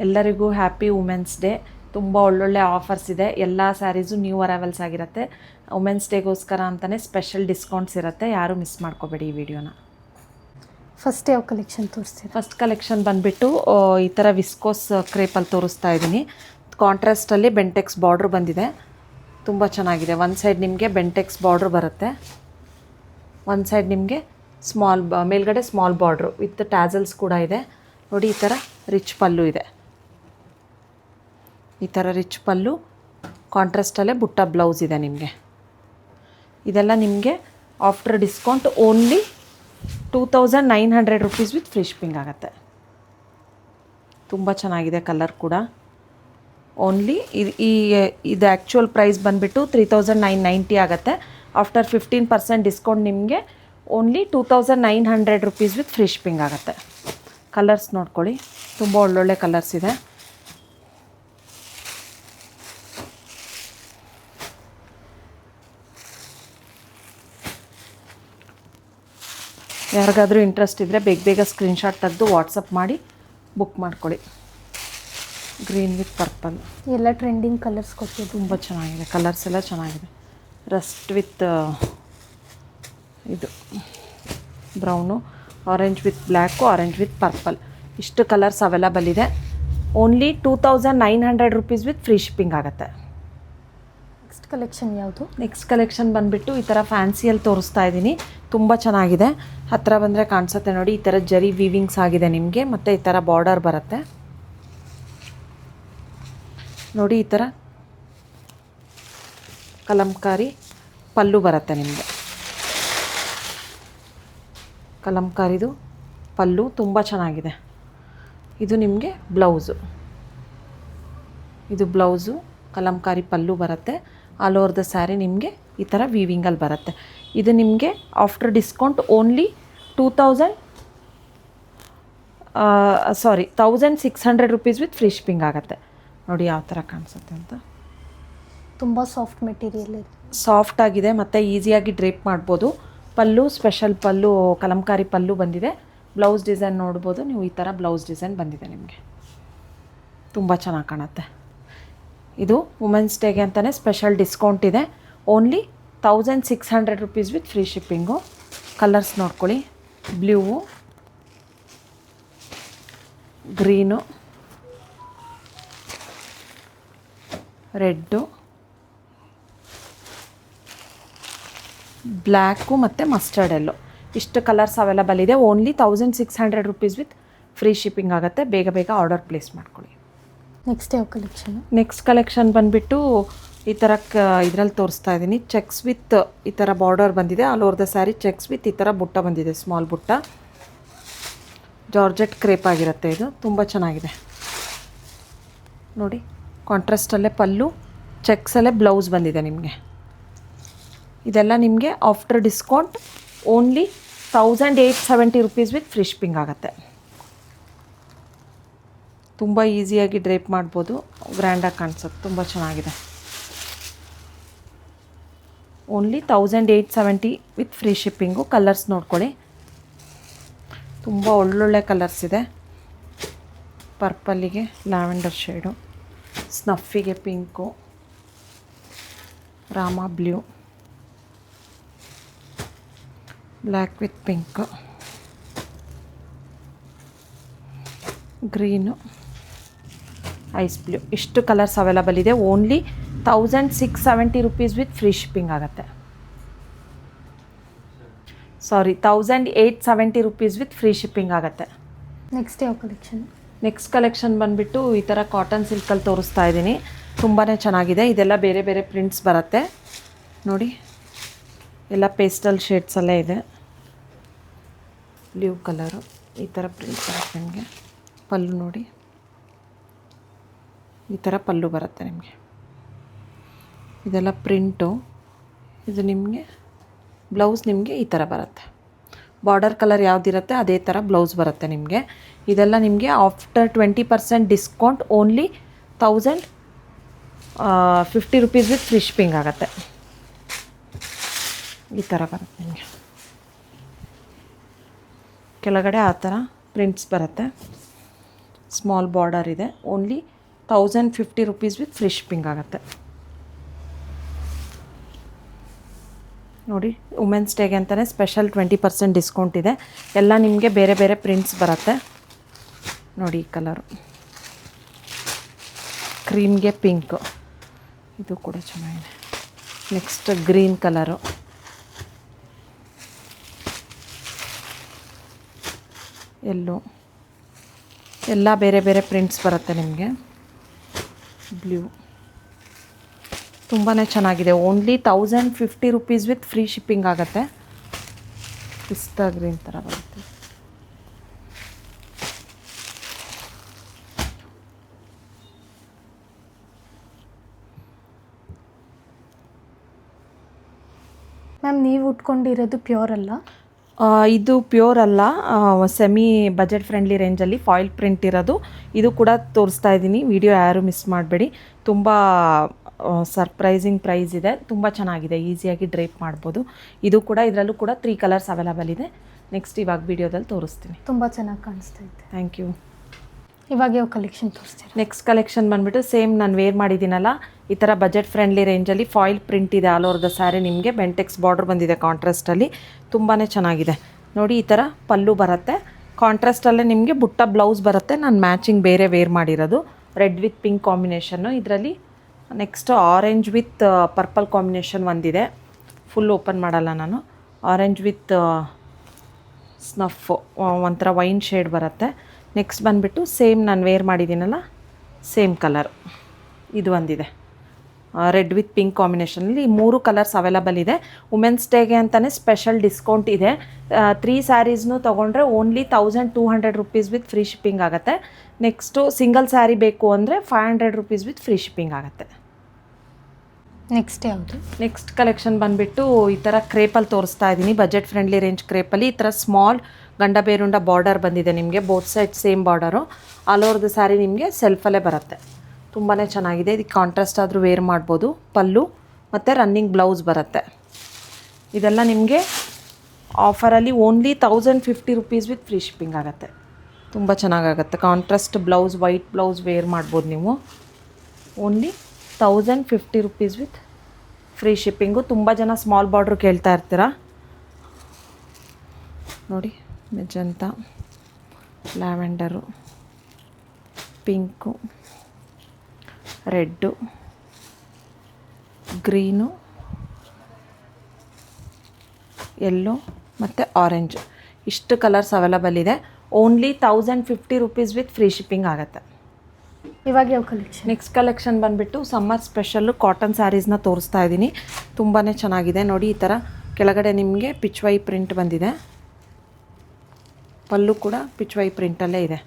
ಎಲ್ಲರಿಗೂ happy women's day. ತುಂಬ ಒಳ್ಳೊಳ್ಳೆ ಆಫರ್ಸ್ ಇದೆ. ಎಲ್ಲ ಸ್ಯಾರೀಸು ನ್ಯೂ ಅರೈವಲ್ಸ್ ಆಗಿರುತ್ತೆ. ವುಮೆನ್ಸ್ ಡೇಗೋಸ್ಕರ ಅಂತಲೇ ಸ್ಪೆಷಲ್ ಡಿಸ್ಕೌಂಟ್ಸ್ ಇರುತ್ತೆ. ಯಾರೂ ಮಿಸ್ ಮಾಡ್ಕೋಬೇಡಿ ಈ ವಿಡಿಯೋನ. ಫಸ್ಟ್ ಯಾವ ಕಲೆಕ್ಷನ್ ತೋರಿಸ್ತೀರಾ? ಫಸ್ಟ್ ಕಲೆಕ್ಷನ್ ಬಂದುಬಿಟ್ಟು ಈ ಥರ ವಿಸ್ಕೋಸ್ ಕ್ರೇಪಲ್ಲಿ ತೋರಿಸ್ತಾ ಇದ್ದೀನಿ. ಕಾಂಟ್ರಾಸ್ಟಲ್ಲಿ ಬೆಂಟೆಕ್ಸ್ ಬಾರ್ಡ್ರ್ ಬಂದಿದೆ. ತುಂಬ ಚೆನ್ನಾಗಿದೆ. ಒಂದು ಸೈಡ್ ನಿಮಗೆ ಬೆಂಟೆಕ್ಸ್ ಬಾರ್ಡ್ರ್ ಬರುತ್ತೆ, ಒಂದು ಸೈಡ್ ನಿಮಗೆ ಮೇಲ್ಗಡೆ ಸ್ಮಾಲ್ ಬಾರ್ಡ್ರು ವಿತ್ ಟ್ಯಾಸಲ್ಸ್ ಕೂಡ ಇದೆ. ನೋಡಿ, ಈ ಥರ ರಿಚ್ ಪಲ್ಲು ಇದೆ. ಈ ಥರ ರಿಚ್ ಪಲ್ಲು, ಕಾಂಟ್ರಾಸ್ಟಲ್ಲೇ ಬುಟ್ಟ ಬ್ಲೌಸ್ ಇದೆ ನಿಮಗೆ. ಇದೆಲ್ಲ ನಿಮಗೆ after discount only 2900 rupees with free shipping ಆಗುತ್ತೆ. ತುಂಬ ಚೆನ್ನಾಗಿದೆ ಕಲರ್ ಕೂಡ. ಓನ್ಲಿ ಇದು ಆ್ಯಕ್ಚುಯಲ್ ಪ್ರೈಸ್ ಬಂದುಬಿಟ್ಟು 3990 ಆಗುತ್ತೆ. ಆಫ್ಟರ್ 15% ಡಿಸ್ಕೌಂಟ್ ನಿಮಗೆ only 2900 rupees with free shipping ಆಗುತ್ತೆ. ಕಲರ್ಸ್ ನೋಡ್ಕೊಳ್ಳಿ, ತುಂಬ ಒಳ್ಳೊಳ್ಳೆ ಕಲರ್ಸ್ ಇದೆ. ಯಾರಿಗಾದರೂ ಇಂಟ್ರೆಸ್ಟ್ ಇದ್ದರೆ ಬೇಗ ಸ್ಕ್ರೀನ್ಶಾಟ್ ತೆಗೆದು ವಾಟ್ಸಪ್ ಮಾಡಿ ಬುಕ್ ಮಾಡ್ಕೊಳ್ಳಿ. ಗ್ರೀನ್ ವಿತ್ ಪರ್ಪಲ್ ಎಲ್ಲ ಟ್ರೆಂಡಿಂಗ್ ಕಲರ್ಸ್ ಕೊಟ್ಟಿದ್ದು ತುಂಬ ಚೆನ್ನಾಗಿದೆ. ಕಲರ್ಸ್ ಎಲ್ಲ ಚೆನ್ನಾಗಿದೆ. ರಸ್ಟ್ ವಿತ್ ಇದು brown, orange with black, orange with purple, ಇಷ್ಟು ಕಲರ್ಸ್ ಅವೈಲಬಲ್ ಇದೆ. Only 2900 rupees with free shipping ಆಗುತ್ತೆ. ನೆಕ್ಸ್ಟ್ ಕಲೆಕ್ಷನ್ ಯಾವುದು? ನೆಕ್ಸ್ಟ್ ಕಲೆಕ್ಷನ್ ಬಂದುಬಿಟ್ಟು ಈ ಥರ ಫ್ಯಾನ್ಸಿಯಲ್ಲಿ ತೋರಿಸ್ತಾ ಇದ್ದೀನಿ. ತುಂಬ ಚೆನ್ನಾಗಿದೆ. ಹತ್ತಿರ ಬಂದರೆ ಕಾಣಿಸುತ್ತೆ ನೋಡಿ. ಈ ಥರ ಜರಿ ವೀವಿಂಗ್ಸ್ ಆಗಿದೆ ನಿಮಗೆ, ಮತ್ತು ಈ ಥರ ಬಾರ್ಡರ್ ಬರುತ್ತೆ ನೋಡಿ. ಈ ಥರ ಕಲಂಕಾರಿ ಪಲ್ಲು ಬರುತ್ತೆ ನಿಮಗೆ. ಕಲಂಕಾರಿದು ಪಲ್ಲು ತುಂಬ ಚೆನ್ನಾಗಿದೆ. ಇದು ನಿಮಗೆ ಬ್ಲೌಸು. ಇದು ಬ್ಲೌಸು, ಕಲಂಕಾರಿ ಪಲ್ಲು ಬರುತ್ತೆ. ಆಲ್ ಓವರ್ ದ ಸ್ಯಾರಿ ನಿಮಗೆ ಈ ಥರ ವೀವಿಂಗಲ್ಲಿ ಬರುತ್ತೆ. ಇದು ನಿಮಗೆ after discount only 1600 rupees with free shipping ಆಗುತ್ತೆ. ನೋಡಿ ಯಾವ ಥರ ಕಾಣಿಸುತ್ತೆ ಅಂತ. ತುಂಬ ಸಾಫ್ಟ್ ಮೆಟೀರಿಯಲ್ ಇದೆ, ಸಾಫ್ಟ್ ಆಗಿದೆ ಮತ್ತು ಈಸಿಯಾಗಿ ಡ್ರೇಪ್ ಮಾಡ್ಬೋದು. ಪಲ್ಲು ಸ್ಪೆಷಲ್ ಪಲ್ಲು, ಕಲಂಕಾರಿ ಪಲ್ಲು ಬಂದಿದೆ. ಬ್ಲೌಸ್ ಡಿಸೈನ್ ನೋಡ್ಬೋದು ನೀವು. ಈ ಥರ ಬ್ಲೌಸ್ ಡಿಸೈನ್ ಬಂದಿದೆ ನಿಮಗೆ. ತುಂಬ ಚೆನ್ನಾಗಿ ಕಾಣುತ್ತೆ. ಇದು ವುಮೆನ್ಸ್ ಡೇಗೆ ಅಂತಲೇ ಸ್ಪೆಷಲ್ ಡಿಸ್ಕೌಂಟ್ ಇದೆ. Only 1600 rupees with free shipping. Colours ನೋಡ್ಕೊಳ್ಳಿ. ಬ್ಲೂ, ಗ್ರೀನು, ರೆಡ್ಡು, ಬ್ಲ್ಯಾಕು ಮತ್ತು ಮಸ್ಟರ್ಡ್ ಎಲ್ಲೋ, ಇಷ್ಟು ಕಲರ್ಸ್ ಅವೈಲಬಲ್ ಇದೆ. Only 1600 rupees with free shipping ಆಗುತ್ತೆ. ಬೇಗ ಆರ್ಡರ್ ಪ್ಲೇಸ್ ಮಾಡ್ಕೊಳ್ಳಿ. ನೆಕ್ಸ್ಟ್ ಯಾವ ಕಲೆಕ್ಷನ್? ನೆಕ್ಸ್ಟ್ ಕಲೆಕ್ಷನ್ ಬಂದುಬಿಟ್ಟು ಈ ಥರ ಇದರಲ್ಲಿ ತೋರಿಸ್ತಾ ಇದ್ದೀನಿ. ಚೆಕ್ಸ್ ವಿತ್ ಈ ಥರ ಬಾರ್ಡರ್ ಬಂದಿದೆ. All over the sari cheques with ಈ ಥರ ಬುಟ್ಟ ಬಂದಿದೆ, ಸ್ಮಾಲ್ ಬುಟ್ಟ. ಜಾರ್ಜೆಟ್ ಕ್ರೇಪ್ ಆಗಿರುತ್ತೆ ಇದು. ತುಂಬ ಚೆನ್ನಾಗಿದೆ ನೋಡಿ. ಕಾಂಟ್ರಾಸ್ಟಲ್ಲೇ ಪಲ್ಲು, ಚೆಕ್ಸಲ್ಲೇ ಬ್ಲೌಸ್ ಬಂದಿದೆ ನಿಮಗೆ. ಇದೆಲ್ಲ ನಿಮಗೆ after discount only 1870 rupees with free shipping ಆಗುತ್ತೆ. ತುಂಬ ಈಸಿಯಾಗಿ ಡ್ರೇಪ್ ಮಾಡ್ಬೋದು. ಗ್ರ್ಯಾಂಡಾಗಿ ಕಾಣಿಸುತ್ತೆ. ತುಂಬ ಚೆನ್ನಾಗಿದೆ. Only 1870 with free shipping. Colours ನೋಡ್ಕೊಳ್ಳಿ. ತುಂಬ ಒಳ್ಳೊಳ್ಳೆ ಕಲರ್ಸ್ ಇದೆ. ಪರ್ಪಲ್ಲಿಗೆ ಲ್ಯಾವೆಂಡರ್ ಶೇಡು, ಸ್ನಫಿಗೆ ಪಿಂಕು, ರಾಮಾ blue, black with pink, green, ice blue, ಇಷ್ಟು ಕಲರ್ಸ್ ಅವೈಲಬಲ್ ಇದೆ. Only 1670 rupees with free shipping ಆಗುತ್ತೆ. 1870 ರುಪೀಸ್ ವಿತ್ ಫ್ರೀ ಶಿಪ್ಪಿಂಗ್ ಆಗುತ್ತೆ. ನೆಕ್ಸ್ಟ್ ಯಾವ ಕಲೆಕ್ಷನ್? ನೆಕ್ಸ್ಟ್ ಕಲೆಕ್ಷನ್ ಬಂದುಬಿಟ್ಟು ಈ ಥರ ಕಾಟನ್ ಸಿಲ್ಕಲ್ಲಿ ತೋರಿಸ್ತಾ ಇದ್ದೀನಿ. ತುಂಬಾ ಚೆನ್ನಾಗಿದೆ. ಇದೆಲ್ಲ ಬೇರೆ ಪ್ರಿಂಟ್ಸ್ ಬರುತ್ತೆ ನೋಡಿ. ಎಲ್ಲ ಪೇಸ್ಟಲ್ ಶೇಡ್ಸಲ್ಲೇ ಇದೆ. ಬ್ಲೂ ಕಲರು ಈ ಥರ ಪ್ರಿಂಟ್ ಬರುತ್ತೆ ನಿಮಗೆ. ಪಲ್ಲು ನೋಡಿ, ಈ ಥರ ಪಲ್ಲು ಬರುತ್ತೆ ನಿಮಗೆ. ಇದೆಲ್ಲ ಪ್ರಿಂಟು. ಇದು ನಿಮಗೆ ಬ್ಲೌಸ್ ನಿಮಗೆ ಈ ಥರ ಬರುತ್ತೆ. ಬಾರ್ಡರ್ ಕಲರ್ ಯಾವುದಿರುತ್ತೆ ಅದೇ ಥರ ಬ್ಲೌಸ್ ಬರುತ್ತೆ ನಿಮಗೆ. ಇದೆಲ್ಲ ನಿಮಗೆ after 20% discount only 1050 rupees with free shipping ಆಗುತ್ತೆ. ಈ ಥರ ಬರುತ್ತೆ ನಿಮಗೆ. ಕೆಳಗಡೆ ಆ ಥರ ಪ್ರಿಂಟ್ಸ್ ಬರುತ್ತೆ. ಸ್ಮಾಲ್ ಬಾರ್ಡರ್ ಇದೆ. Only 1050 rupees with free shipping ಆಗುತ್ತೆ. ನೋಡಿ, ವುಮೆನ್ಸ್ ಡೇಗೆ ಅಂತಲೇ ಸ್ಪೆಷಲ್ 20% ಡಿಸ್ಕೌಂಟ್ ಇದೆ. ಎಲ್ಲ ನಿಮಗೆ ಬೇರೆ ಬೇರೆ ಪ್ರಿಂಟ್ಸ್ ಬರುತ್ತೆ. ನೋಡಿ, ಈ ಕಲರು ಕ್ರೀಮ್ಗೆ ಪಿಂಕು, ಇದು ಕೂಡ ಚೆನ್ನಾಗಿದೆ. ನೆಕ್ಸ್ಟ್ ಗ್ರೀನ್ ಕಲರು, ಎಲ್ಲೋ, ಎಲ್ಲ ಬೇರೆ ಬೇರೆ ಪ್ರಿಂಟ್ಸ್ ಬರುತ್ತೆ ನಿಮಗೆ. ಬ್ಲೂ ತುಂಬಾ ಚೆನ್ನಾಗಿದೆ. Only 1050 rupees with free shipping ಆಗುತ್ತೆ. ಪಿಸ್ತಾ ಗ್ರೀನ್ ಥರ ಬರುತ್ತೆ. ಮ್ಯಾಮ್ ನೀವು ಉಟ್ಕೊಂಡಿರೋದು ಪ್ಯೂರ್ ಅಲ್ಲ? ಇದು ಪ್ಯೂರ್ ಅಲ್ಲ, ಸೆಮಿ ಬಜೆಟ್ ಫ್ರೆಂಡ್ಲಿ ರೇಂಜಲ್ಲಿ ಫಾಯಿಲ್ ಪ್ರಿಂಟ್ ಇರೋದು. ಇದು ಕೂಡ ತೋರಿಸ್ತಾ ಇದ್ದೀನಿ, ವಿಡಿಯೋ ಯಾರು ಮಿಸ್ ಮಾಡಬೇಡಿ. ತುಂಬ ಸರ್ಪ್ರೈಸಿಂಗ್ ಪ್ರೈಸ್ ಇದೆ, ತುಂಬ ಚೆನ್ನಾಗಿದೆ, ಈಸಿಯಾಗಿ ಡ್ರೇಪ್ ಮಾಡ್ಬೋದು. ಇದು ಕೂಡ, ಇದರಲ್ಲೂ ಕೂಡ 3 ಕಲರ್ಸ್ ಅವೈಲಬಲ್ ಇದೆ. ನೆಕ್ಸ್ಟ್ ಇವಾಗ ವಿಡಿಯೋದಲ್ಲಿ ತೋರಿಸ್ತೀನಿ. ತುಂಬ ಚೆನ್ನಾಗಿ ಕಾಣಿಸ್ತಾ ಇದೆ. Thank you. ಇವಾಗ ಯಾವ ಕಲೆಕ್ಷನ್ ತೋರಿಸ್ತೀರಾ? ನೆಕ್ಸ್ಟ್ ಕಲೆಕ್ಷನ್ ಬಂದುಬಿಟ್ಟು ಸೇಮ್ ನಾನು ವೇರ್ ಮಾಡಿದ್ದೀನಲ್ಲ, ಈ ಥರ ಬಜೆಟ್ ಫ್ರೆಂಡ್ಲಿ ರೇಂಜಲ್ಲಿ ಫಾಯಿಲ್ ಪ್ರಿಂಟ್ ಇದೆ. ಆಲ್ ಓವರ್ ದ ಸ್ಯಾರಿ ನಿಮಗೆ ಬೆಂಟೆಕ್ಸ್ ಬಾರ್ಡರ್ ಬಂದಿದೆ ಕಾಂಟ್ರಾಸ್ಟಲ್ಲಿ, ತುಂಬಾ ಚೆನ್ನಾಗಿದೆ. ನೋಡಿ, ಈ ಥರ ಪಲ್ಲು ಬರುತ್ತೆ. ಕಾಂಟ್ರಾಸ್ಟಲ್ಲೇ ನಿಮಗೆ ಬುಟ್ಟ ಬ್ಲೌಸ್ ಬರುತ್ತೆ. ನಾನು ಮ್ಯಾಚಿಂಗ್ ಬೇರೆ ವೇರ್ ಮಾಡಿರೋದು, ರೆಡ್ ವಿತ್ ಪಿಂಕ್ ಕಾಂಬಿನೇಷನ್ನು. ಇದರಲ್ಲಿ next orange with purple combination ಒಂದಿದೆ. ಫುಲ್ ಓಪನ್ ಮಾಡಲ್ಲ ನಾನು. ಆರೆಂಜ್ ವಿತ್ ಸ್ನಫ್, ಒಂಥರ ವೈನ್ ಶೇಡ್ ಬರುತ್ತೆ. ನೆಕ್ಸ್ಟ್ ಬಂದುಬಿಟ್ಟು ಸೇಮ್ ನಾನು ವೇರ್ ಮಾಡಿದ್ದೀನಲ್ಲ, ಸೇಮ್ ಕಲರ್ ಇದು ಒಂದಿದೆ, ರೆಡ್ ವಿತ್ ಪಿಂಕ್ ಕಾಂಬಿನೇಷನಲ್ಲಿ. 3 ಕಲರ್ಸ್ ಅವೈಲಬಲ್ ಇದೆ. ವುಮೆನ್ಸ್ ಡೇಗೆ ಅಂತಲೇ ಸ್ಪೆಷಲ್ ಡಿಸ್ಕೌಂಟ್ ಇದೆ. 3 ಸ್ಯಾರೀಸ್ನು ತೊಗೊಂಡ್ರೆ only 1200 rupees with free shipping ಆಗುತ್ತೆ. ನೆಕ್ಸ್ಟು ಸಿಂಗಲ್ ಸ್ಯಾರಿ ಬೇಕು ಅಂದರೆ 500 ರುಪೀಸ್ ವಿತ್ ಫ್ರೀ ಶಿಪ್ಪಿಂಗ್ ಆಗುತ್ತೆ. ನೆಕ್ಸ್ಟ್ ಯಾವುದು? ನೆಕ್ಸ್ಟ್ ಕಲೆಕ್ಷನ್ ಬಂದುಬಿಟ್ಟು ಈ ಥರ ಕ್ರೇಪಲ್ಲಿ ತೋರಿಸ್ತಾ ಇದ್ದೀನಿ, ಬಜೆಟ್ ಫ್ರೆಂಡ್ಲಿ ರೇಂಜ್ ಕ್ರೇಪಲ್ಲಿ. ಈ ಥರ ಸ್ಮಾಲ್ ಗಂಡ ಬೇರುಂಡ ಬಾರ್ಡರ್ ಬಂದಿದೆ ನಿಮಗೆ, both side same border. All over the sari ನಿಮಗೆ ಸೆಲ್ಫಲ್ಲೇ ಬರುತ್ತೆ. ತುಂಬಾ ಚೆನ್ನಾಗಿದೆ. ಇದಕ್ಕೆ ಕಾಂಟ್ರಾಸ್ಟ್ ಆದರೂ ವೇರ್ ಮಾಡ್ಬೋದು. ಪಲ್ಲು ಮತ್ತು ರನ್ನಿಂಗ್ ಬ್ಲೌಸ್ ಬರುತ್ತೆ. ಇದೆಲ್ಲ ನಿಮಗೆ ಆಫರಲ್ಲಿ only 1050 rupees with free shipping ಆಗುತ್ತೆ. ತುಂಬ ಚೆನ್ನಾಗಾಗುತ್ತೆ. Contrast blouse, white blouse wear ಮಾಡ್ಬೋದು ನೀವು. Only 1050 rupees with free shipping. ತುಂಬ ಜನ ಸ್ಮಾಲ್ ಬಾರ್ಡ್ರು ಕೇಳ್ತಾ ಇರ್ತೀರ. ನೋಡಿ, magenta, lavender, pink, red, green, yellow ಮತ್ತು ಆರೆಂಜ್, ಇಷ್ಟು ಕಲರ್ಸ್ ಅವೈಲಬಲ್ ಇದೆ. Only 1050 rupees with free shipping ಆಗುತ್ತೆ. ಇವಾಗ ಯಾವ ಕಲೆಕ್ಷನ್? ನೆಕ್ಸ್ಟ್ ಕಲೆಕ್ಷನ್ ಬಂದುಬಿಟ್ಟು ಸಮ್ಮರ್ ಸ್ಪೆಷಲ್ಲು ಕಾಟನ್ ಸ್ಯಾರೀಸ್ನ ತೋರಿಸ್ತಾ ಇದ್ದೀನಿ. ತುಂಬಾ ಚೆನ್ನಾಗಿದೆ. ನೋಡಿ, ಈ ಥರ ಕೆಳಗಡೆ ನಿಮಗೆ ಪಿಚ್ವೈ ಪ್ರಿಂಟ್ ಬಂದಿದೆ. ಪಲ್ಲು ಕೂಡ ಪಿಚ್ವೈ ಪ್ರಿಂಟಲ್ಲೇ ಇದೆ.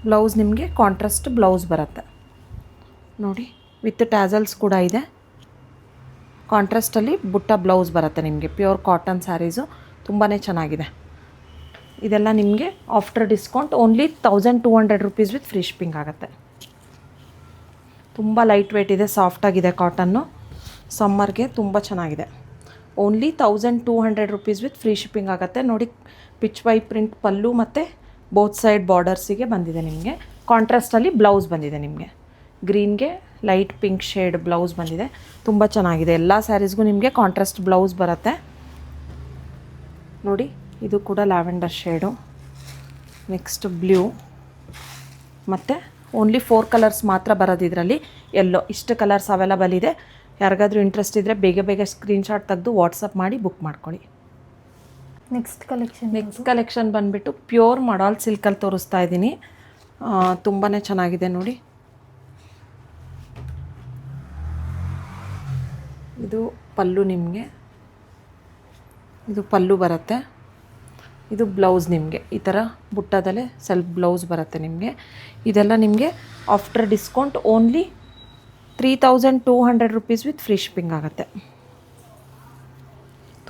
ಬ್ಲೌಸ್ ನಿಮಗೆ ಕಾಂಟ್ರಾಸ್ಟ್ ಬ್ಲೌಸ್ ಬರುತ್ತೆ. ನೋಡಿ, ವಿತ್ ಟ್ಯಾಸಲ್ಸ್ ಕೂಡ ಇದೆ. ಕಾಂಟ್ರಾಸ್ಟಲ್ಲಿ ಬುಟ್ಟ ಬ್ಲೌಸ್ ಬರುತ್ತೆ ನಿಮಗೆ. ಪ್ಯೂರ್ ಕಾಟನ್ ಸ್ಯಾರೀಸು, ತುಂಬಾ ಚೆನ್ನಾಗಿದೆ. ಇದೆಲ್ಲ ನಿಮಗೆ after discount only 1200 rupees with free shipping ಆಗುತ್ತೆ. ತುಂಬ ಲೈಟ್ ವೇಟ್ ಇದೆ, ಸಾಫ್ಟಾಗಿದೆ ಕಾಟನ್ನು. ಸಮ್ಮರ್ಗೆ ತುಂಬ ಚೆನ್ನಾಗಿದೆ. Only 1200 rupees with free shipping ಆಗುತ್ತೆ. ನೋಡಿ, ಪಿಚ್ ವೈ ಪ್ರಿಂಟ್ ಪಲ್ಲು ಮತ್ತು ಬೋತ್ ಸೈಡ್ ಬಾರ್ಡರ್ಸಿಗೆ ಬಂದಿದೆ ನಿಮಗೆ. ಕಾಂಟ್ರಾಸ್ಟಲ್ಲಿ ಬ್ಲೌಸ್ ಬಂದಿದೆ ನಿಮಗೆ. ಗ್ರೀನ್ಗೆ ಲೈಟ್ ಪಿಂಕ್ ಶೇಡ್ ಬ್ಲೌಸ್ ಬಂದಿದೆ. ತುಂಬ ಚೆನ್ನಾಗಿದೆ. ಎಲ್ಲ ಸ್ಯಾರೀಸ್ಗೂ ನಿಮಗೆ ಕಾಂಟ್ರಾಸ್ಟ್ ಬ್ಲೌಸ್ ಬರುತ್ತೆ. ನೋಡಿ, ಇದು ಕೂಡ ಲ್ಯಾವೆಂಡರ್ ಶೇಡು. ನೆಕ್ಸ್ಟ್ ಬ್ಲೂ ಮತ್ತು ಓನ್ಲಿ 4 ಕಲರ್ಸ್ ಮಾತ್ರ ಬರೋದು ಇದರಲ್ಲಿ. ಎಲ್ಲೋ, ಇಷ್ಟು ಕಲರ್ಸ್ ಅವೈಲಬಲ್ ಇದೆ. ಯಾರಿಗಾದ್ರೂ ಇಂಟ್ರೆಸ್ಟ್ ಇದ್ದರೆ ಬೇಗ ಬೇಗ ಸ್ಕ್ರೀನ್ಶಾಟ್ ತೆಗೆದು ವಾಟ್ಸಪ್ ಮಾಡಿ ಬುಕ್ ಮಾಡ್ಕೊಳ್ಳಿ. ನೆಕ್ಸ್ಟ್ ಕಲೆಕ್ಷನ್ ಬಂದುಬಿಟ್ಟು ಪ್ಯೂರ್ ಮಾಡಾಲ್ ಸಿಲ್ಕಲ್ಲಿ ತೋರಿಸ್ತಾ ಇದ್ದೀನಿ. ತುಂಬಾ ಚೆನ್ನಾಗಿದೆ. ನೋಡಿ, ಇದು ಪಲ್ಲು ನಿಮಗೆ, ಇದು ಪಲ್ಲು ಬರುತ್ತೆ. ಇದು ಬ್ಲೌಸ್ ನಿಮಗೆ ಈ ಥರ ಬುಟ್ಟದಲ್ಲೇ ಸೆಲ್ಫ್ ಬ್ಲೌಸ್ ಬರುತ್ತೆ ನಿಮಗೆ. ಇದೆಲ್ಲ ನಿಮಗೆ after discount only 3200 rupees with free shipping ಆಗುತ್ತೆ.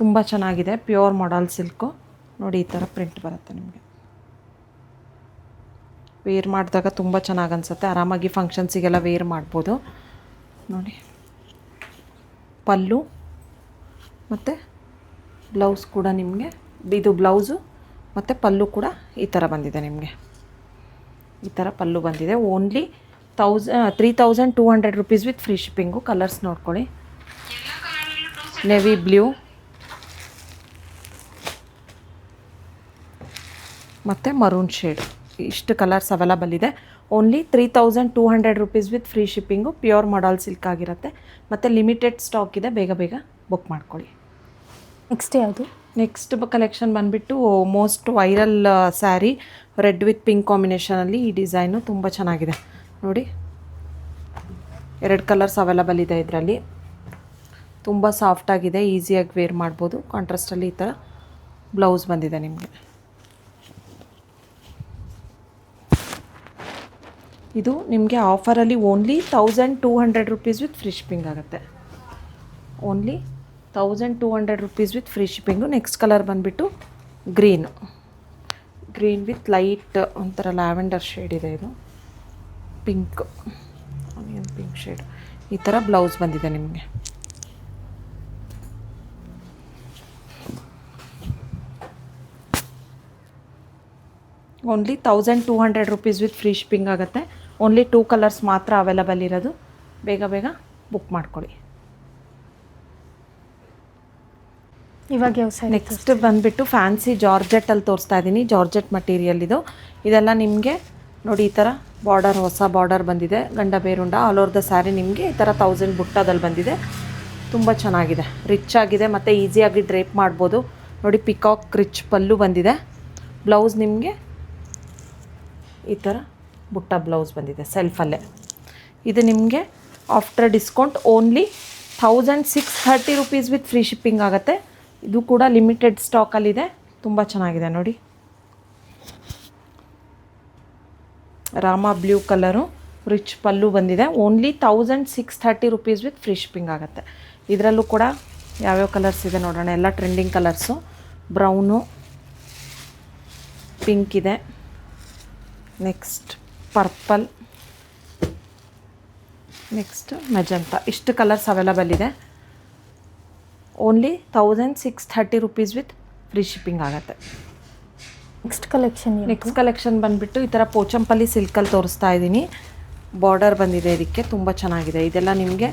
ತುಂಬ ಚೆನ್ನಾಗಿದೆ. ಪ್ಯೂರ್ ಮಾಡಲ್ ಸಿಲ್ಕು. ನೋಡಿ, ಈ ಥರ ಪ್ರಿಂಟ್ ಬರುತ್ತೆ ನಿಮಗೆ. ವೇರ್ ಮಾಡಿದಾಗ ತುಂಬ ಚೆನ್ನಾಗಿ ಅನಿಸುತ್ತೆ. ಆರಾಮಾಗಿ ಫಂಕ್ಷನ್ಸಿಗೆಲ್ಲ ವೇರ್ ಮಾಡ್ಬೋದು. ನೋಡಿ, ಪಲ್ಲು ಮತ್ತು ಬ್ಲೌಸ್ ಕೂಡ ನಿಮಗೆ ಇದು ಬ್ಲೌಸು ಮತ್ತು ಪಲ್ಲು ಕೂಡ ಈ ಥರ ಬಂದಿದೆ ನಿಮಗೆ. ಈ ಥರ ಪಲ್ಲು ಬಂದಿದೆ. Only 3200 rupees with free shipping. Colours ನೋಡ್ಕೊಳ್ಳಿ. ನೆವಿ ಬ್ಲೂ ಮತ್ತು ಮರೂನ್ ಶೇಡ್, ಇಷ್ಟು ಕಲರ್ಸ್ ಅವೈಲಬಲ್ ಇದೆ. Only 3200 rupees with free shipping. Pure model silk ಆಗಿರುತ್ತೆ ಮತ್ತು ಲಿಮಿಟೆಡ್ ಸ್ಟಾಕ್ ಇದೆ. ಬೇಗ ಬೇಗ ಬುಕ್ ಮಾಡ್ಕೊಳ್ಳಿ. ನೆಕ್ಸ್ಟ್ ಯಾವುದು? ನೆಕ್ಸ್ಟ್ ಕಲೆಕ್ಷನ್ ಬಂದುಬಿಟ್ಟು most viral sari, red with pink ಕಾಂಬಿನೇಷನಲ್ಲಿ. ಈ ಡಿಸೈನು ತುಂಬ ಚೆನ್ನಾಗಿದೆ ನೋಡಿ. 2 ಕಲರ್ಸ್ ಅವೈಲಬಲ್ ಇದೆ ಇದರಲ್ಲಿ. ತುಂಬ ಸಾಫ್ಟಾಗಿದೆ, ಈಸಿಯಾಗಿ ವೇರ್ ಮಾಡ್ಬೋದು. ಕಾಂಟ್ರಾಸ್ಟಲ್ಲಿ ಈ ಥರ ಬ್ಲೌಸ್ ಬಂದಿದೆ ನಿಮಗೆ. ಇದು ನಿಮಗೆ ಆಫರಲ್ಲಿ only 1200 rupees with free shipping ಆಗುತ್ತೆ. Only 1200 rupees with free shipping. Next colour ಬಂದುಬಿಟ್ಟು ಗ್ರೀನ್ ವಿತ್ ಲೈಟ್ ಒಂಥರ ಲ್ಯಾವೆಂಡರ್ ಶೇಡ್ ಇದೆ. ಇದು ಪಿಂಕ್, ಆನಿಯನ್ ಪಿಂಕ್ ಶೇಡ್. ಈ ಥರ ಬ್ಲೌಸ್ ಬಂದಿದೆ ನಿಮಗೆ. Only 1200 rupees with free shipping ಆಗುತ್ತೆ. ಓನ್ಲಿ 2 ಕಲರ್ಸ್ ಮಾತ್ರ ಅವೈಲಬಲ್ ಇರೋದು. ಬೇಗ ಬೇಗ ಬುಕ್ ಮಾಡ್ಕೊಳ್ಳಿ. ಇವಾಗ ಯಾವ ಸೈಡ್? ನೆಕ್ಸ್ಟ್ ಬಂದುಬಿಟ್ಟು ಫ್ಯಾನ್ಸಿ ಜಾರ್ಜೆಟಲ್ಲಿ ತೋರಿಸ್ತಾ ಇದ್ದೀನಿ. ಜಾರ್ಜೆಟ್ ಮಟೀರಿಯಲ್ ಇದು. ಇದೆಲ್ಲ ನಿಮಗೆ ನೋಡಿ ಈ ಥರ ಬಾರ್ಡರ್, ಹೊಸ ಬಾರ್ಡರ್ ಬಂದಿದೆ. ಗಂಡ ಬೇರುಂಡ ಆಲ್ ಓವರ್ ದ ಸ್ಯಾರಿ ನಿಮಗೆ ಈ ಥರ 1000 ಬುಟ್ಟದಲ್ಲಿ ಬಂದಿದೆ. ತುಂಬ ಚೆನ್ನಾಗಿದೆ, ರಿಚ್ ಆಗಿದೆ ಮತ್ತು ಈಸಿಯಾಗಿ ಡ್ರೇಪ್ ಮಾಡ್ಬೋದು. ನೋಡಿ ಪಿಕಾಕ್ ರಿಚ್ ಪಲ್ಲು ಬಂದಿದೆ. ಬ್ಲೌಸ್ ನಿಮಗೆ ಈ ಥರ ಬುಟ್ಟ ಬ್ಲೌಸ್ ಬಂದಿದೆ ಸೆಲ್ಫಲ್ಲೇ. ಇದು ನಿಮಗೆ after discount only 1630 rupees with free shipping ಆಗುತ್ತೆ. ಇದು ಕೂಡ ಲಿಮಿಟೆಡ್ ಸ್ಟಾಕಲ್ಲಿದೆ. ತುಂಬ ಚೆನ್ನಾಗಿದೆ ನೋಡಿ. ರಾಮ ಬ್ಲೂ ಕಲರು ರಿಚ್ ಪಲ್ಲು ಬಂದಿದೆ. Only 1630 rupees with free shipping ಆಗುತ್ತೆ. ಇದರಲ್ಲೂ ಕೂಡ ಯಾವ್ಯಾವ ಕಲರ್ಸ್ ಇದೆ ನೋಡೋಣ. ಎಲ್ಲ ಟ್ರೆಂಡಿಂಗ್ ಕಲರ್ಸು. ಬ್ರೌನು, ಪಿಂಕ್ ಇದೆ, ನೆಕ್ಸ್ಟ್ ಪರ್ಪಲ್, ನೆಕ್ಸ್ಟ್ ಮೆಜಂತಾ. ಇಷ್ಟು ಕಲರ್ಸ್ ಅವೈಲಬಲ್ ಇದೆ. Only 1630 rupees with free shipping ಆಗುತ್ತೆ. ನೆಕ್ಸ್ಟ್ ಕಲೆಕ್ಷನ್ ಬಂದುಬಿಟ್ಟು ಈ ಥರ ಪೋಚಂಪಲ್ಲಿ ಸಿಲ್ಕಲ್ಲಿ ತೋರಿಸ್ತಾ ಇದ್ದೀನಿ. ಬಾರ್ಡರ್ ಬಂದಿದೆ ಇದಕ್ಕೆ, ತುಂಬ ಚೆನ್ನಾಗಿದೆ. ಇದೆಲ್ಲ ನಿಮಗೆ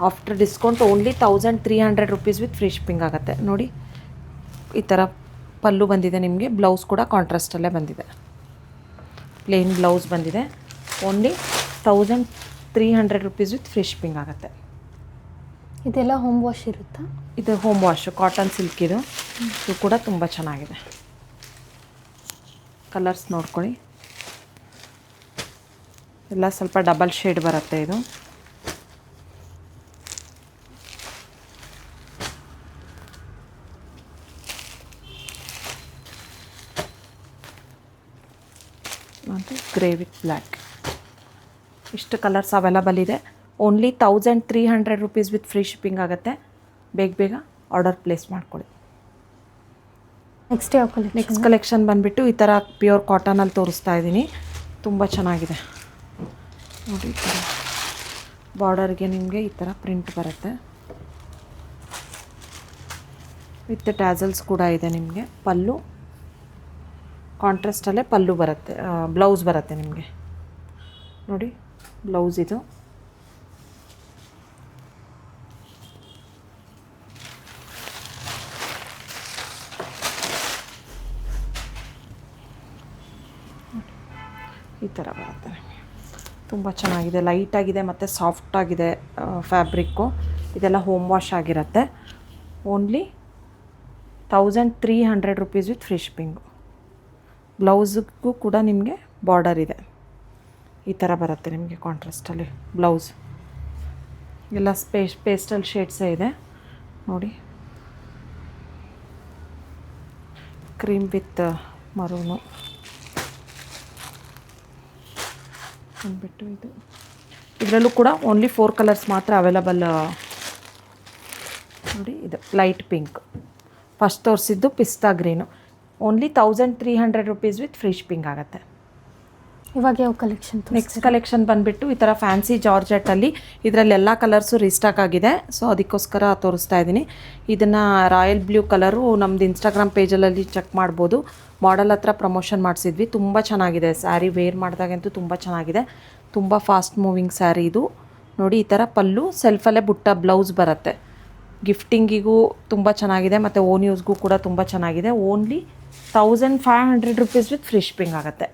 after discount only 1300 rupees with free shipping ಆಗುತ್ತೆ. ನೋಡಿ ಈ ಥರ ಪಲ್ಲು ಬಂದಿದೆ ನಿಮಗೆ. ಬ್ಲೌಸ್ ಕೂಡ ಕಾಂಟ್ರಾಸ್ಟಲ್ಲೇ ಬಂದಿದೆ. ಪ್ಲೇನ್ ಬ್ಲೌಸ್ ಬಂದಿದೆ. Only 1300 rupees with free shipping ಆಗುತ್ತೆ. ಇದೆಲ್ಲ ಹೋಮ್ ವಾಶ್ ಇರುತ್ತಾ? ಇದು ಹೋಮ್ ವಾಶು, ಕಾಟನ್ ಸಿಲ್ಕ್ ಇದು. ಇದು ಕೂಡ ತುಂಬ ಚೆನ್ನಾಗಿದೆ. ಕಲರ್ಸ್ ನೋಡ್ಕೊಳ್ಳಿ. ಎಲ್ಲ ಸ್ವಲ್ಪ ಡಬಲ್ ಶೇಡ್ ಬರುತ್ತೆ ಇದು. ಮತ್ತು ಗ್ರೇ ವಿತ್ ಬ್ಲ್ಯಾಕ್. ಇಷ್ಟು ಕಲರ್ಸ್ ಅವೈಲಬಲ್ ಇದೆ. Only 1300 rupees with free shipping ಆಗುತ್ತೆ. ಬೇಗ ಬೇಗ ಆರ್ಡರ್ ಪ್ಲೇಸ್ ಮಾಡ್ಕೊಳ್ಳಿ. ನೆಕ್ಸ್ಟ್ ಯಾವ ಕಲೆಕ್ಷನ್? ನೆಕ್ಸ್ಟ್ ಕಲೆಕ್ಷನ್ ಬಂದುಬಿಟ್ಟು ಈ ಥರ ಪ್ಯೂರ್ ಕಾಟನಲ್ಲಿ ತೋರಿಸ್ತಾ ಇದ್ದೀನಿ. ತುಂಬ ಚೆನ್ನಾಗಿದೆ ನೋಡಿ. ಈ ಥರ ಬಾರ್ಡರ್ಗೆ ನಿಮಗೆ ಈ ಥರ ಪ್ರಿಂಟ್ ಬರುತ್ತೆ. ವಿತ್ ಟ್ಯಾಸಲ್ಸ್ ಕೂಡ ಇದೆ ನಿಮಗೆ. ಪಲ್ಲು ಕಾಂಟ್ರಾಸ್ಟಲ್ಲೇ ಪಲ್ಲು ಬರುತ್ತೆ, ಬ್ಲೌಸ್ ಬರುತ್ತೆ ನಿಮಗೆ. ನೋಡಿ ಬ್ಲೌಸ್ ಇದು. ಈ ಥರ ಬರುತ್ತೆ. ತುಂಬ ಚೆನ್ನಾಗಿದೆ, ಲೈಟಾಗಿದೆ ಮತ್ತು ಸಾಫ್ಟಾಗಿದೆ ಫ್ಯಾಬ್ರಿಕ್ಕು. ಇದೆಲ್ಲ ಹೋಮ್ ವಾಶ್ ಆಗಿರುತ್ತೆ. Only 1300 rupees with free shipping. ಬ್ಲೌಸ್ಗೂ ಕೂಡ ನಿಮಗೆ ಬಾರ್ಡರ್ ಇದೆ. ಈ ಥರ ಬರುತ್ತೆ ನಿಮಗೆ ಕಾಂಟ್ರಾಸ್ಟಲ್ಲಿ ಬ್ಲೌಸ್. ಎಲ್ಲ ಪೇಸ್ಟಲ್ ಶೇಡ್ಸೇ ಇದೆ ನೋಡಿ. ಕ್ರೀಮ್ ವಿತ್ ಮರೂನು ಅಂದ್ಬಿಟ್ಟು ಇದು. ಇದರಲ್ಲೂ ಕೂಡ ಓನ್ಲಿ 4 ಕಲರ್ಸ್ ಮಾತ್ರ ಅವೈಲಬಲ್ ನೋಡಿ. ಇದು ಲೈಟ್ ಪಿಂಕ್, ಫಸ್ಟ್ ತೋರಿಸಿದ್ದು ಪಿಸ್ತಾ green. Only 1300 rupees with free shipping ಆಗುತ್ತೆ. ಇವಾಗ ಯಾವ ಕಲೆಕ್ಷನ್ ನೆಕ್ಸ್ಟ್ ಕಲೆಕ್ಷನ್ ಬಂದುಬಿಟ್ಟು ಈ ಥರ ಫ್ಯಾನ್ಸಿ ಜಾರ್ಜೆಟಲ್ಲಿ ಇದರಲ್ಲಿ ಎಲ್ಲ ಕಲರ್ಸು ರೀಸ್ಟಾಕ್ ಆಗಿದೆ. ಸೊ ಅದಕ್ಕೋಸ್ಕರ ತೋರಿಸ್ತಾ ಇದ್ದೀನಿ. ಇದನ್ನು ರಾಯಲ್ ಬ್ಲೂ ಕಲರು ನಮ್ಮದು ಇನ್ಸ್ಟಾಗ್ರಾಮ್ ಪೇಜಲ್ಲಿ ಚೆಕ್ ಮಾಡ್ಬೋದು. ಮಾಡೆಲ್ ಹತ್ರ ಪ್ರಮೋಷನ್ ಮಾಡಿಸಿದ್ವಿ. ತುಂಬ ಚೆನ್ನಾಗಿದೆ ಸ್ಯಾರಿ, ವೇರ್ ಮಾಡಿದಾಗಂತೂ ತುಂಬ ಚೆನ್ನಾಗಿದೆ. ತುಂಬ ಫಾಸ್ಟ್ ಮೂವಿಂಗ್ ಸ್ಯಾರಿ ಇದು. ನೋಡಿ ಈ ಥರ ಪಲ್ಲು, ಸೆಲ್ಫಲ್ಲೇ ಬುಟ್ಟ ಬ್ಲೌಸ್ ಬರುತ್ತೆ. ಗಿಫ್ಟಿಂಗಿಗೂ ತುಂಬ ಚೆನ್ನಾಗಿದೆ ಮತ್ತು ಓನ್ ಯೂಸ್ಗೂ ಕೂಡ ತುಂಬ ಚೆನ್ನಾಗಿದೆ. Only 1500 rupees with free shipping ಆಗುತ್ತೆ.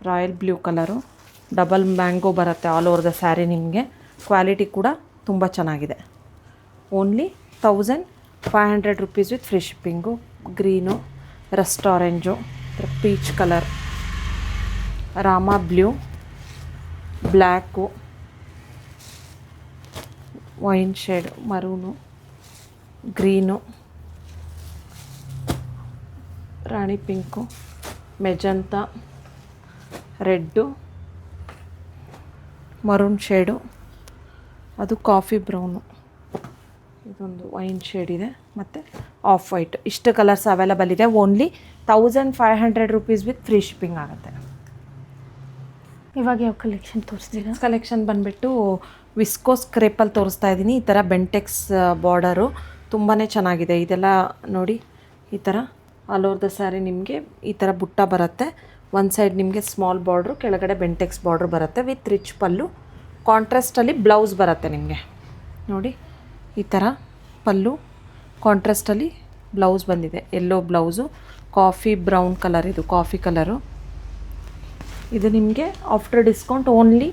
Royal blue colour, double mango ಬರುತ್ತೆ ಆಲ್ ಓವರ್ ದ ಸ್ಯಾರಿ. ನಿಮಗೆ ಕ್ವಾಲಿಟಿ ಕೂಡ ತುಂಬ ಚೆನ್ನಾಗಿದೆ. Only 1500 rupees with free shipping. Green, rust orange, peach colour, ರಾಮಾ blue, black, wine shade, maroon, green, ರಾಣಿ pink, magenta, red, maroon shade, ಅದು coffee brown, ಇದೊಂದು wine shade ಇದೆ ಮತ್ತು ಆಫ್ ವೈಟ್. ಇಷ್ಟು ಕಲರ್ಸ್ ಅವೈಲಬಲ್ ಇದೆ. Only 1500 rupees with free shipping ಆಗುತ್ತೆ. ಇವಾಗ ಯಾವ ಕಲೆಕ್ಷನ್ ತೋರಿಸ್ತೀರಾ? ಕಲೆಕ್ಷನ್ ಬಂದುಬಿಟ್ಟು ವಿಸ್ಕೋಸ್ ಕ್ರೇಪಲ್ಲಿ ತೋರಿಸ್ತಾ ಇದ್ದೀನಿ. ಈ ಥರ ಬೆಂಟೆಕ್ಸ್ ಬಾರ್ಡರು ತುಂಬಾ ಚೆನ್ನಾಗಿದೆ. ಇದೆಲ್ಲ ನೋಡಿ ಈ ಥರ ಆಲ್ ಓವರ್ ದ ಸ್ಯಾರಿ ನಿಮಗೆ ಈ ಥರ ಬುಟ್ಟ ಬರುತ್ತೆ. ಒಂದು ಸೈಡ್ ನಿಮಗೆ ಸ್ಮಾಲ್ ಬಾರ್ಡ್ರು, ಕೆಳಗಡೆ ಬೆಂಟೆಕ್ಸ್ ಬಾರ್ಡ್ರ್ ಬರುತ್ತೆ ವಿತ್ ರಿಚ್ ಪಲ್ಲು. ಕಾಂಟ್ರಾಸ್ಟಲ್ಲಿ ಬ್ಲೌಸ್ ಬರುತ್ತೆ ನಿಮಗೆ. ನೋಡಿ ಈ ಥರ ಪಲ್ಲು, ಕಾಂಟ್ರಾಸ್ಟಲ್ಲಿ ಬ್ಲೌಸ್ ಬಂದಿದೆ. Yellow blouse, coffee brown colour, ಇದು ಕಾಫಿ ಕಲರು. ಇದು ನಿಮಗೆ after discount only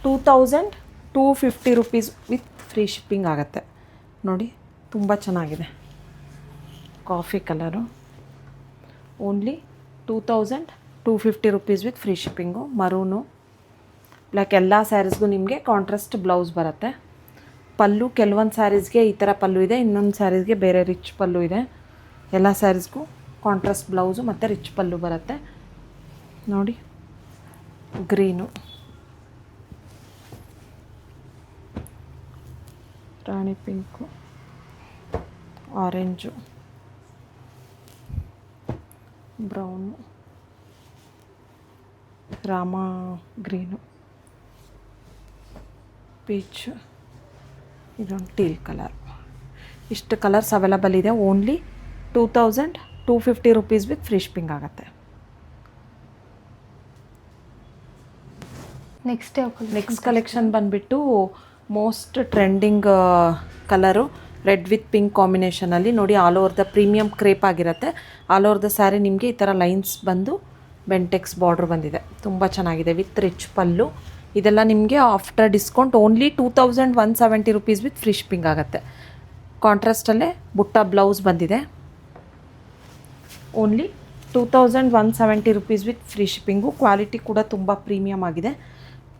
2250 rupees with free shipping ಆಗುತ್ತೆ. ನೋಡಿ ತುಂಬ ಚೆನ್ನಾಗಿದೆ. Coffee colour, only 2250 rupees with free shipping. ಮರೂನು, black, ಎಲ್ಲ ಸ್ಯಾರೀಸ್ಗೂ ನಿಮಗೆ ಕಾಂಟ್ರಾಸ್ಟ್ ಬ್ಲೌಸ್ ಬರುತ್ತೆ. ಪಲ್ಲು ಕೆಲವೊಂದು ಸ್ಯಾರೀಸ್ಗೆ ಈ ಥರ ಪಲ್ಲು ಇದೆ, ಇನ್ನೊಂದು ಸ್ಯಾರೀಸ್ಗೆ ಬೇರೆ ರಿಚ್ ಪಲ್ಲು ಇದೆ. ಎಲ್ಲ ಸ್ಯಾರೀಸ್ಗೂ ಕಾಂಟ್ರಾಸ್ಟ್ ಬ್ಲೌಸು ಮತ್ತು ರಿಚ್ ಪಲ್ಲು ಬರುತ್ತೆ. ನೋಡಿ ಗ್ರೀನು, ರಾಣಿ ಪಿಂಕು, ಆರೆಂಜು, ಬ್ರೌನು, ರಾಮಾ ಗ್ರೀನು, ಪೀಚ್, ಇದೊಂದು ಟೀಲ್ ಕಲರ್. ಇಷ್ಟು ಕಲರ್ಸ್ ಅವೈಲಬಲ್ ಇದೆ. Only 2250 rupees with free shipping ಆಗುತ್ತೆ. ನೆಕ್ಸ್ಟ್ ಕಲೆಕ್ಷನ್ ಬಂದುಬಿಟ್ಟು most trending colour, red with pink ಕಾಂಬಿನೇಷನಲ್ಲಿ. ನೋಡಿ all over the premium crepe ಆಗಿರುತ್ತೆ. ಆಲ್ ಓವರ್ ದ ಸ್ಯಾರಿ ನಿಮಗೆ ಈ ಥರ ಲೈನ್ಸ್ ಬಂದು ಬೆಂಟೆಕ್ಸ್ ಬಾರ್ಡ್ರ್ ಬಂದಿದೆ. ತುಂಬ ಚೆನ್ನಾಗಿದೆ ವಿತ್ ರಿಚ್ ಪಲ್ಲು. ಇದೆಲ್ಲ ನಿಮಗೆ after discount only 2170 rupees with free shipping ಆಗುತ್ತೆ. ಕಾಂಟ್ರಾಸ್ಟಲ್ಲೇ ಬುಟ್ಟ ಬ್ಲೌಸ್ ಬಂದಿದೆ. Only 2170 rupees with free shipping. Quality ಕೂಡ ತುಂಬ ಪ್ರೀಮಿಯಮ್ ಆಗಿದೆ.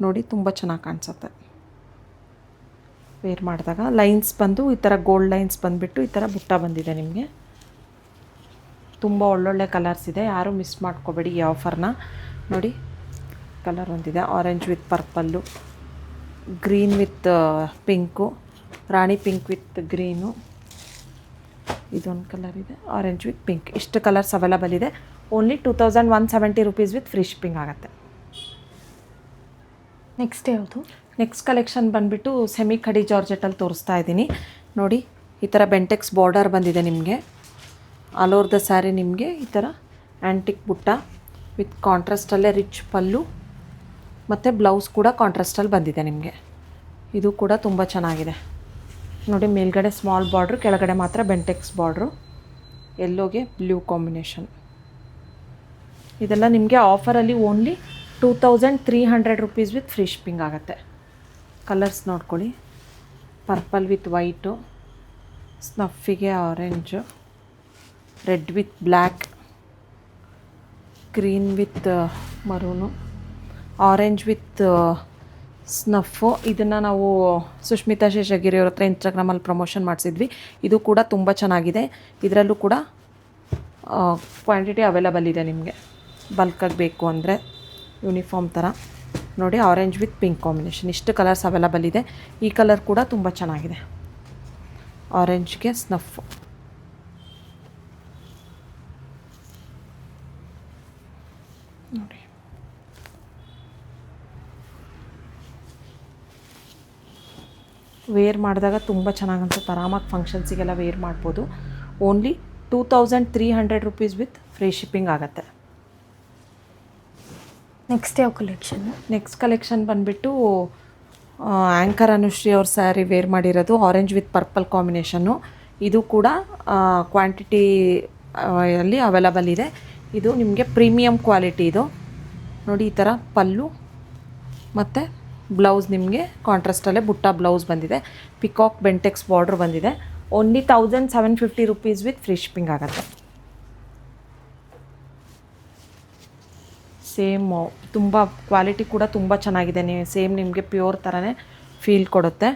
ನೋಡಿ ತುಂಬ ಚೆನ್ನಾಗಿ ಕಾಣಿಸುತ್ತೆ ವೇರ್ ಮಾಡಿದಾಗ. ಲೈನ್ಸ್ ಬಂದು ಈ ಥರ ಗೋಲ್ಡ್ ಲೈನ್ಸ್ ಬಂದುಬಿಟ್ಟು ಈ ಥರ ಬುಟ್ಟ ಬಂದಿದೆ ನಿಮಗೆ. ತುಂಬ ಒಳ್ಳೊಳ್ಳೆ ಕಲರ್ಸ್ ಇದೆ, ಯಾರೂ ಮಿಸ್ ಮಾಡ್ಕೋಬೇಡಿ ಈ ಆಫರ್ನ. ನೋಡಿ ಕಲರ್ ಒಂದಿದೆ, orange with purple, green with pink, ರಾಣಿ ಪಿಂಕ್ ವಿತ್ ಗ್ರೀನು, ಇದೊಂದು ಕಲರ್ ಇದೆ, ಆರೆಂಜ್ ವಿತ್ ಪಿಂಕ್. ಇಷ್ಟು ಕಲರ್ಸ್ ಅವೈಲಬಲ್ ಇದೆ. Only 2170 rupees with free shipping ಆಗುತ್ತೆ. ನೆಕ್ಸ್ಟ್ ಯಾವುದು? ನೆಕ್ಸ್ಟ್ ಕಲೆಕ್ಷನ್ ಬಂದುಬಿಟ್ಟು ಸೆಮಿ ಕಡಿ ಜಾರ್ಜೆಟಲ್ಲಿ ತೋರಿಸ್ತಾ ಇದ್ದೀನಿ. ನೋಡಿ ಈ ಥರ ಬೆಂಟೆಕ್ಸ್ ಬಾರ್ಡರ್ ಬಂದಿದೆ ನಿಮಗೆ. ಆಲ್ ಓವರ್ ದ ಸ್ಯಾರಿ ನಿಮಗೆ ಈ ಥರ ಆ್ಯಂಟಿಕ್ ಬುಟ್ಟ ವಿತ್ ಕಾಂಟ್ರಾಸ್ಟಲ್ಲೇ ರಿಚ್ ಪಲ್ಲು ಮತ್ತು ಬ್ಲೌಸ್ ಕೂಡ ಕಾಂಟ್ರಾಸ್ಟಲ್ಲಿ ಬಂದಿದೆ ನಿಮಗೆ. ಇದು ಕೂಡ ತುಂಬ ಚೆನ್ನಾಗಿದೆ. ನೋಡಿ ಮೇಲ್ಗಡೆ ಸ್ಮಾಲ್ ಬಾರ್ಡ್ರು, ಕೆಳಗಡೆ ಮಾತ್ರ ಬೆಂಟೆಕ್ಸ್ ಬಾರ್ಡ್ರು, ಯೆಲ್ಲೋಗೆ ಬ್ಲೂ ಕಾಂಬಿನೇಷನ್. ಇದೆಲ್ಲ ನಿಮಗೆ ಆಫರಲ್ಲಿ only 2300 rupees with free shipping ಆಗುತ್ತೆ. ಕಲರ್ಸ್ ನೋಡ್ಕೊಳ್ಳಿ, ಪರ್ಪಲ್ ವಿತ್ ವೈಟು, ಸ್ನಫಿಗೆ orange, red with black, green with maroon, orange with snuff. ಇದನ್ನು ನಾವು ಸುಷ್ಮಿತಾ ಶೇಷಗಿರಿ ಅವ್ರ ಹತ್ರ ಇನ್ಸ್ಟಾಗ್ರಾಮಲ್ಲಿ ಪ್ರಮೋಷನ್ ಮಾಡಿಸಿದ್ವಿ. ಇದು ಕೂಡ ತುಂಬ ಚೆನ್ನಾಗಿದೆ. ಇದರಲ್ಲೂ ಕೂಡ ಕ್ವಾಂಟಿಟಿ ಅವೈಲಬಲ್ ಇದೆ ನಿಮಗೆ, ಬಲ್ಕಾಗಿ ಬೇಕು ಅಂದರೆ ಯೂನಿಫಾರ್ಮ್ ಥರ. ನೋಡಿ ಆರೆಂಜ್ ವಿತ್ ಪಿಂಕ್ ಕಾಂಬಿನೇಷನ್. ಇಷ್ಟು ಕಲರ್ಸ್ ಅವೈಲಬಲ್ ಇದೆ. ಈ ಕಲರ್ ಕೂಡ ತುಂಬ ಚೆನ್ನಾಗಿದೆ, ಆರೆಂಜ್ಗೆ ಸ್ನಫ್. ವೇರ್ ಮಾಡಿದಾಗ ತುಂಬ ಚೆನ್ನಾಗಿ ಅನ್ಸುತ್ತೆ, ಆರಾಮಾಗಿ ಫಂಕ್ಷನ್ಸಿಗೆಲ್ಲ ವೇರ್ ಮಾಡ್ಬೋದು. Only 2300 rupees with free shipping ಆಗುತ್ತೆ. ನೆಕ್ಸ್ಟ್ ಯಾವ ಕಲೆಕ್ಷನ್? ನೆಕ್ಸ್ಟ್ ಕಲೆಕ್ಷನ್ ಬಂದುಬಿಟ್ಟು ಆ್ಯಂಕರ್ ಅನುಶ್ರೀ ಅವ್ರ ಸ್ಯಾರಿ ವೇರ್ ಮಾಡಿರೋದು ಆರೆಂಜ್ ವಿತ್ ಪರ್ಪಲ್ ಕಾಂಬಿನೇಷನ್ನು. ಇದು ಕೂಡ ಕ್ವಾಂಟಿಟಿ ಅಲ್ಲಿ ಅವೈಲಬಲ್ ಇದೆ. ಇದು ನಿಮಗೆ ಪ್ರೀಮಿಯಂ ಕ್ವಾಲಿಟಿ. ಇದು ನೋಡಿ, ಈ ಥರ ಪಲ್ಲು ಮತ್ತು ಬ್ಲೌಸ್ ನಿಮಗೆ ಕಾಂಟ್ರಾಸ್ಟಲ್ಲೇ ಬುಟ್ಟ ಬ್ಲೌಸ್ ಬಂದಿದೆ. ಪಿಕಾಕ್ ಬೆಂಟೆಕ್ಸ್ ಬಾರ್ಡ್ರ್ ಬಂದಿದೆ. Only 1750 rupees with free shipping ಆಗುತ್ತೆ. ಸೇಮ್ ತುಂಬ ಕ್ವಾಲಿಟಿ ಕೂಡ ತುಂಬ ಚೆನ್ನಾಗಿದೆ. ಸೇಮ್ ನಿಮಗೆ ಪ್ಯೂರ್ ಥರನೇ ಫೀಲ್ ಕೊಡುತ್ತೆ.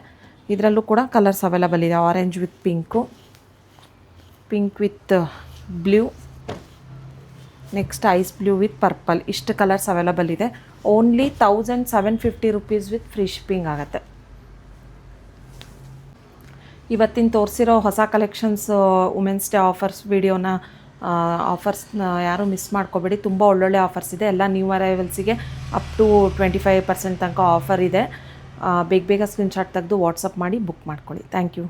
ಇದರಲ್ಲೂ ಕೂಡ ಕಲರ್ಸ್ ಅವೈಲಬಲ್ ಇದೆ. Orange with pink, pink with blue, next ice blue with purple. ಇಷ್ಟು ಕಲರ್ಸ್ ಅವೈಲಬಲ್ ಇದೆ. Only 1750 rupees with free shipping ಆಗುತ್ತೆ. ಇವತ್ತಿನ ತೋರಿಸಿರೋ ಹೊಸ ಕಲೆಕ್ಷನ್ಸ್ ವುಮೆನ್ಸ್ ಡೇ ಆಫರ್ಸ್ ವಿಡಿಯೋನ ಆಫರ್ಸ್ನ ಯಾರೂ ಮಿಸ್ ಮಾಡ್ಕೋಬೇಡಿ. ತುಂಬ ಒಳ್ಳೊಳ್ಳೆ ಆಫರ್ಸ್ ಇದೆ. ಎಲ್ಲ ನ್ಯೂ ಅರೈವಲ್ಸಿಗೆ ಅಪ್ ಟು 25% ತನಕ ಆಫರ್ ಇದೆ. ಬೇಗ ಸ್ಕ್ರೀನ್ಶಾಟ್ ತೆಗೆದು ವಾಟ್ಸಪ್ ಮಾಡಿ ಬುಕ್ ಮಾಡ್ಕೊಳ್ಳಿ. Thank you.